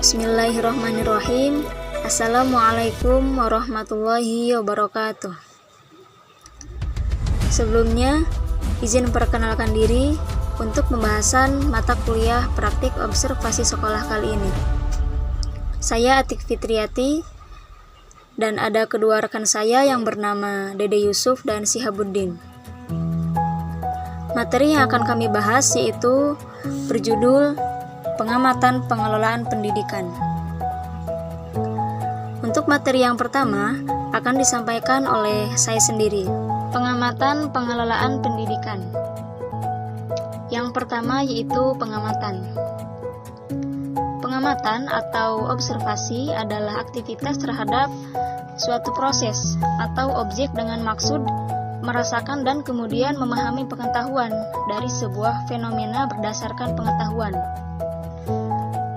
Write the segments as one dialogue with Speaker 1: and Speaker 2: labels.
Speaker 1: Bismillahirrahmanirrahim. Assalamualaikum warahmatullahi wabarakatuh. Sebelumnya, izin perkenalkan diri untuk pembahasan mata kuliah praktik observasi sekolah kali ini. Saya Atik Fitriati dan ada kedua rekan saya yang bernama Dede Yusuf dan Sihabuddin. Materi yang akan kami bahas yaitu berjudul Pengamatan Pengelolaan Pendidikan. Untuk materi yang pertama akan disampaikan oleh saya sendiri. Pengamatan Pengelolaan Pendidikan. Yang pertama yaitu pengamatan. Pengamatan atau observasi adalah aktivitas terhadap suatu proses atau objek dengan maksud merasakan dan kemudian memahami pengetahuan dari sebuah fenomena berdasarkan pengetahuan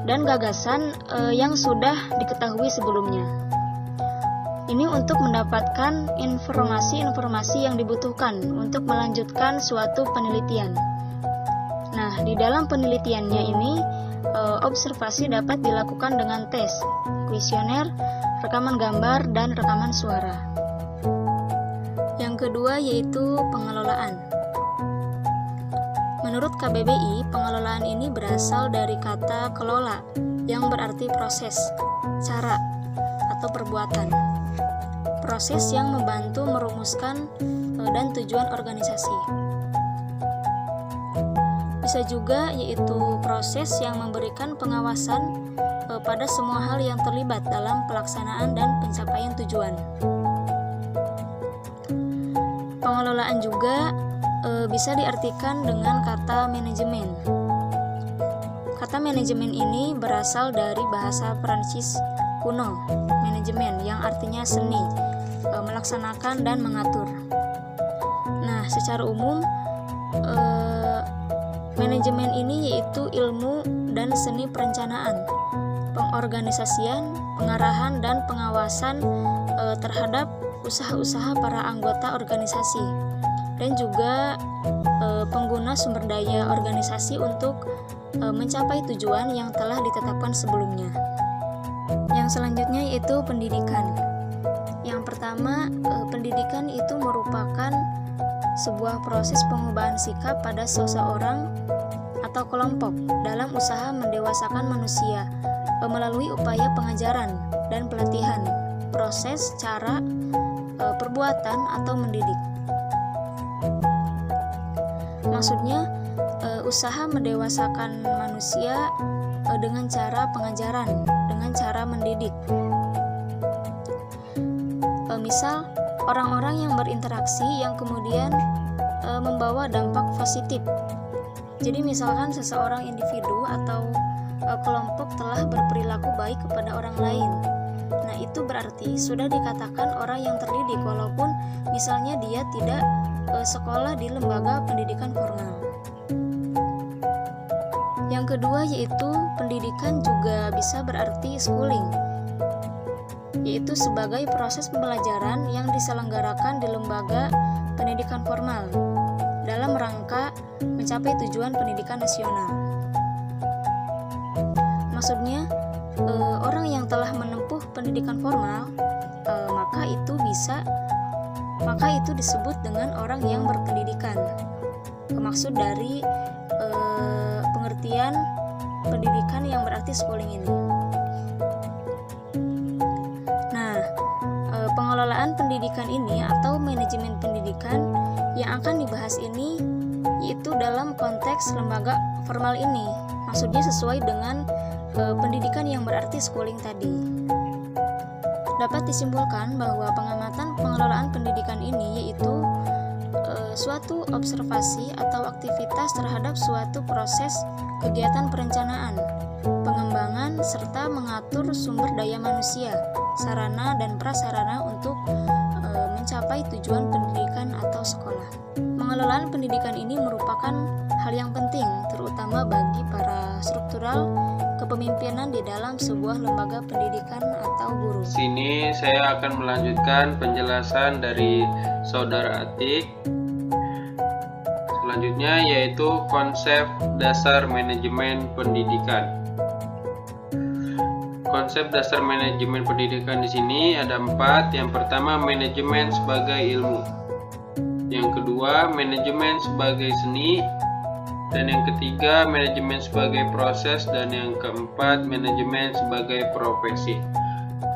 Speaker 1: dan gagasan yang sudah diketahui sebelumnya. Ini untuk mendapatkan informasi-informasi yang dibutuhkan untuk melanjutkan suatu penelitian. Nah, di dalam penelitiannya ini, observasi dapat dilakukan dengan tes, kuesioner, rekaman gambar, dan rekaman suara. Yang kedua yaitu pengelolaan. Menurut KBBI, pengelolaan ini berasal dari kata kelola yang berarti proses, cara, atau perbuatan. Proses yang membantu merumuskan dan tujuan organisasi. Bisa juga yaitu proses yang memberikan pengawasan pada semua hal yang terlibat dalam pelaksanaan dan pencapaian tujuan. Pengelolaan juga bisa diartikan dengan kata manajemen. Kata manajemen ini berasal dari bahasa Prancis kuno, manajemen yang artinya seni, melaksanakan dan mengatur. Nah, secara umum manajemen ini yaitu ilmu dan seni perencanaan, pengorganisasian, pengarahan dan pengawasan terhadap usaha-usaha para anggota organisasi dan juga pengguna sumber daya organisasi untuk mencapai tujuan yang telah ditetapkan sebelumnya. Yang selanjutnya yaitu pendidikan. Yang pertama, pendidikan itu merupakan sebuah proses pengubahan sikap pada seseorang atau kelompok dalam usaha mendewasakan manusia melalui upaya pengajaran dan pelatihan, proses, cara, perbuatan atau mendidik. Maksudnya usaha mendewasakan manusia dengan cara pengajaran, dengan cara mendidik. Misal orang-orang yang berinteraksi yang kemudian membawa dampak positif. Jadi misalkan seseorang individu atau kelompok telah berperilaku baik kepada orang lain. Nah, itu berarti sudah dikatakan orang yang terdidik walaupun misalnya dia tidak sekolah di lembaga pendidikan formal. Yang kedua yaitu pendidikan juga bisa berarti schooling, yaitu sebagai proses pembelajaran yang diselenggarakan di lembaga pendidikan formal dalam rangka mencapai tujuan pendidikan nasional. Maksudnya orang yang telah menempuh pendidikan formal maka itu disebut dengan orang yang berpendidikan. Maksud dari pengertian pendidikan yang berarti schooling ini. Nah, pengelolaan pendidikan ini atau manajemen pendidikan yang akan dibahas ini yaitu dalam konteks lembaga formal ini. Maksudnya sesuai dengan pendidikan yang berarti schooling tadi. Dapat disimpulkan bahwa pengamatan pengelolaan pendidikan ini yaitu suatu observasi atau aktivitas terhadap suatu proses kegiatan perencanaan, pengembangan, serta mengatur sumber daya manusia, sarana dan prasarana untuk mencapai tujuan pendidikan atau sekolah. Pengelolaan pendidikan ini merupakan hal yang penting, terutama bagi para struktural kepemimpinan di dalam sebuah lembaga pendidikan atau guru.
Speaker 2: Sini saya akan melanjutkan penjelasan dari Saudara Atik. Selanjutnya yaitu konsep dasar manajemen pendidikan. konsep dasar manajemen pendidikan di sini ada 4. Yang pertama, manajemen sebagai ilmu. Yang kedua, manajemen sebagai seni. Dan yang ketiga, manajemen sebagai proses. Dan yang keempat, manajemen sebagai profesi.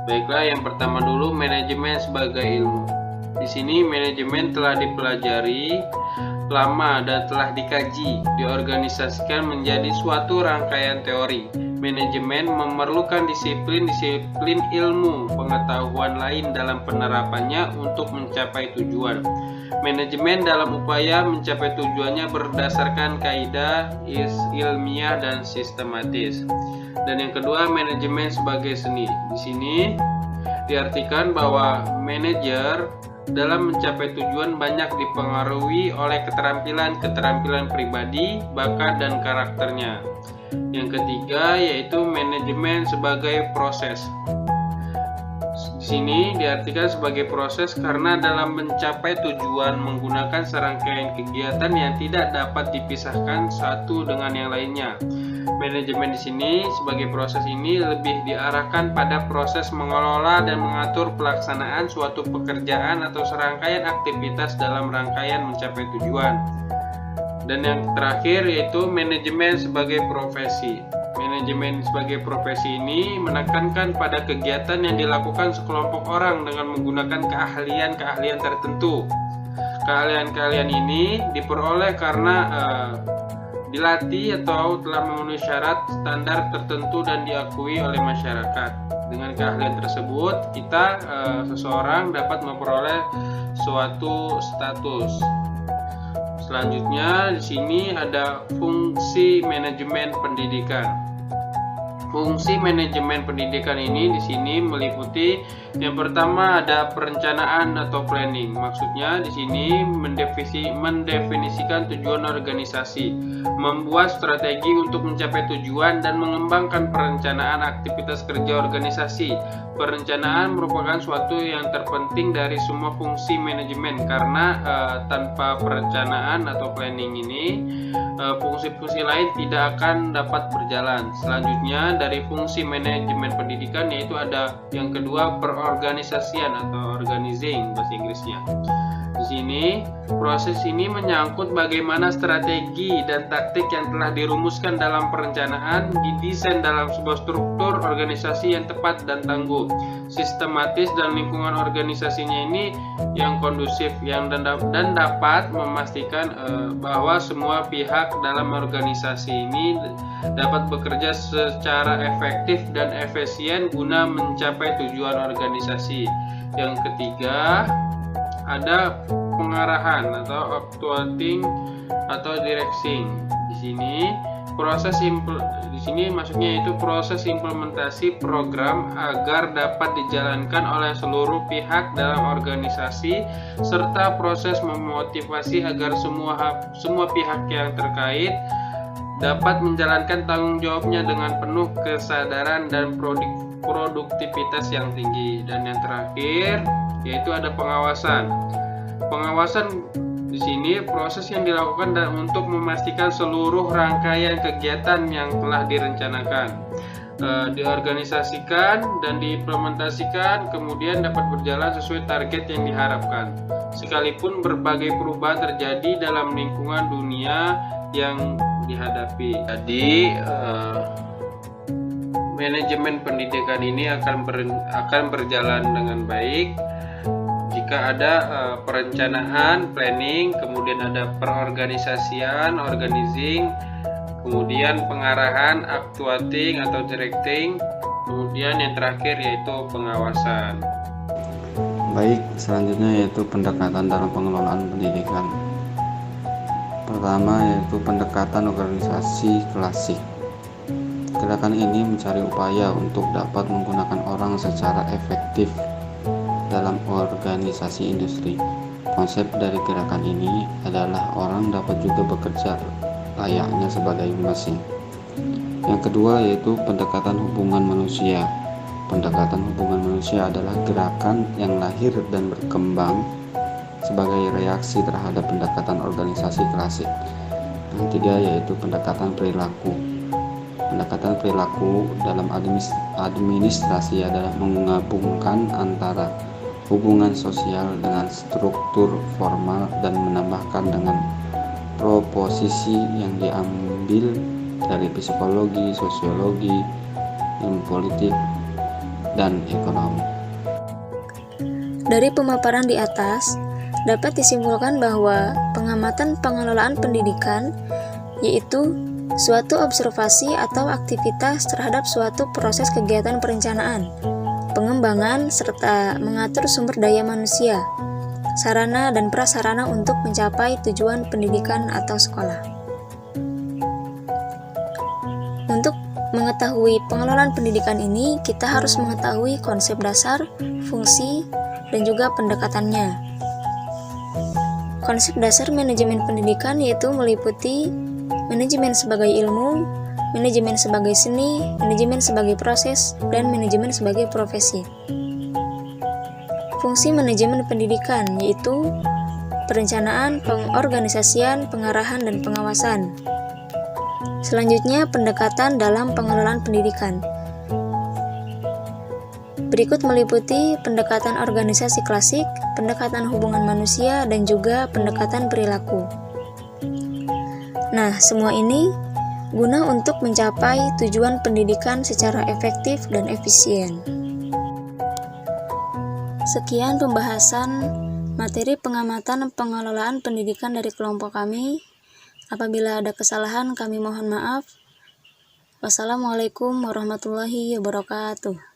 Speaker 2: Baiklah, yang pertama dulu, manajemen sebagai ilmu. Di sini manajemen telah dipelajari lama dan telah dikaji, diorganisasikan menjadi suatu rangkaian teori. Manajemen memerlukan disiplin ilmu pengetahuan lain dalam penerapannya untuk mencapai tujuan. Manajemen dalam upaya mencapai tujuannya berdasarkan kaidah ilmiah dan sistematis. Dan yang kedua, manajemen sebagai seni. Di sini diartikan bahwa manajer dalam mencapai tujuan banyak dipengaruhi oleh keterampilan pribadi, bakat, dan karakternya. Yang ketiga yaitu manajemen sebagai proses. Di sini diartikan sebagai proses karena dalam mencapai tujuan menggunakan serangkaian kegiatan yang tidak dapat dipisahkan satu dengan yang lainnya. Manajemen di sini sebagai proses ini lebih diarahkan pada proses mengelola dan mengatur pelaksanaan suatu pekerjaan atau serangkaian aktivitas dalam rangkaian mencapai tujuan. Dan yang terakhir yaitu manajemen sebagai profesi. Manajemen sebagai profesi ini menekankan pada kegiatan yang dilakukan sekelompok orang dengan menggunakan keahlian-keahlian tertentu. Keahlian-keahlian ini diperoleh karena dilatih atau telah memenuhi syarat standar tertentu dan diakui oleh masyarakat. Dengan keahlian tersebut, seseorang dapat memperoleh suatu status. Selanjutnya di sini ada fungsi manajemen pendidikan. Fungsi manajemen pendidikan ini di sini meliputi yang pertama ada perencanaan atau planning. Maksudnya di sini mendefinisikan tujuan organisasi, membuat strategi untuk mencapai tujuan dan mengembangkan perencanaan aktivitas kerja organisasi. Perencanaan merupakan suatu yang terpenting dari semua fungsi manajemen karena tanpa perencanaan atau planning ini fungsi-fungsi lain tidak akan dapat berjalan. Selanjutnya dari fungsi manajemen pendidikan yaitu ada yang kedua perorganisasian atau organizing bahasa Inggrisnya. Di sini proses ini menyangkut bagaimana strategi dan taktik yang telah dirumuskan dalam perencanaan didesain dalam sebuah struktur organisasi yang tepat dan tangguh, sistematis, dan lingkungan organisasinya ini yang kondusif dan dapat memastikan bahwa semua pihak dalam organisasi ini dapat bekerja secara efektif dan efisien guna mencapai tujuan organisasi. Yang ketiga ada pengarahan atau actuating atau directing. Di sini maksudnya itu proses implementasi program agar dapat dijalankan oleh seluruh pihak dalam organisasi serta proses memotivasi agar semua pihak yang terkait dapat menjalankan tanggung jawabnya dengan penuh kesadaran dan produktivitas yang tinggi. Dan yang terakhir yaitu ada pengawasan. Pengawasan di sini proses yang dilakukan untuk memastikan seluruh rangkaian kegiatan yang telah direncanakan, diorganisasikan dan diimplementasikan kemudian dapat berjalan sesuai target yang diharapkan. Sekalipun berbagai perubahan terjadi dalam lingkungan dunia yang dihadapi. Jadi manajemen pendidikan ini akan berjalan dengan baik jika ada perencanaan, planning, kemudian ada perorganisasian, organizing, kemudian pengarahan, actuating atau directing, kemudian yang terakhir yaitu pengawasan.
Speaker 3: Baik, selanjutnya yaitu pendekatan dalam pengelolaan pendidikan. Pertama yaitu pendekatan organisasi klasik. Gerakan ini mencari upaya untuk dapat menggunakan orang secara efektif dalam organisasi industri. Konsep dari gerakan ini adalah orang dapat juga bekerja layaknya sebagai mesin. Yang kedua yaitu pendekatan hubungan manusia. Pendekatan hubungan manusia adalah gerakan yang lahir dan berkembang sebagai reaksi terhadap pendekatan organisasi klasik. Yang ketiga yaitu pendekatan perilaku. Pendekatan perilaku dalam administrasi adalah menggabungkan antara hubungan sosial dengan struktur formal dan menambahkan dengan proposisi yang diambil dari psikologi, sosiologi, ilmu politik, dan ekonomi.
Speaker 1: Dari pemaparan di atas, dapat disimpulkan bahwa pengamatan pengelolaan pendidikan yaitu suatu observasi atau aktivitas terhadap suatu proses kegiatan perencanaan, pengembangan, serta mengatur sumber daya manusia, sarana dan prasarana untuk mencapai tujuan pendidikan atau sekolah. Untuk mengetahui pengelolaan pendidikan ini, kita harus mengetahui konsep dasar, fungsi, dan juga pendekatannya. Konsep dasar manajemen pendidikan yaitu meliputi manajemen sebagai ilmu, manajemen sebagai seni, manajemen sebagai proses, dan manajemen sebagai profesi. Fungsi manajemen pendidikan yaitu perencanaan, pengorganisasian, pengarahan, dan pengawasan. Selanjutnya, pendekatan dalam pengelolaan pendidikan. Berikut meliputi pendekatan organisasi klasik, pendekatan hubungan manusia, dan juga pendekatan perilaku. Nah, semua ini guna untuk mencapai tujuan pendidikan secara efektif dan efisien. Sekian pembahasan materi pengamatan pengelolaan pendidikan dari kelompok kami. Apabila ada kesalahan, kami mohon maaf. Wassalamualaikum warahmatullahi wabarakatuh.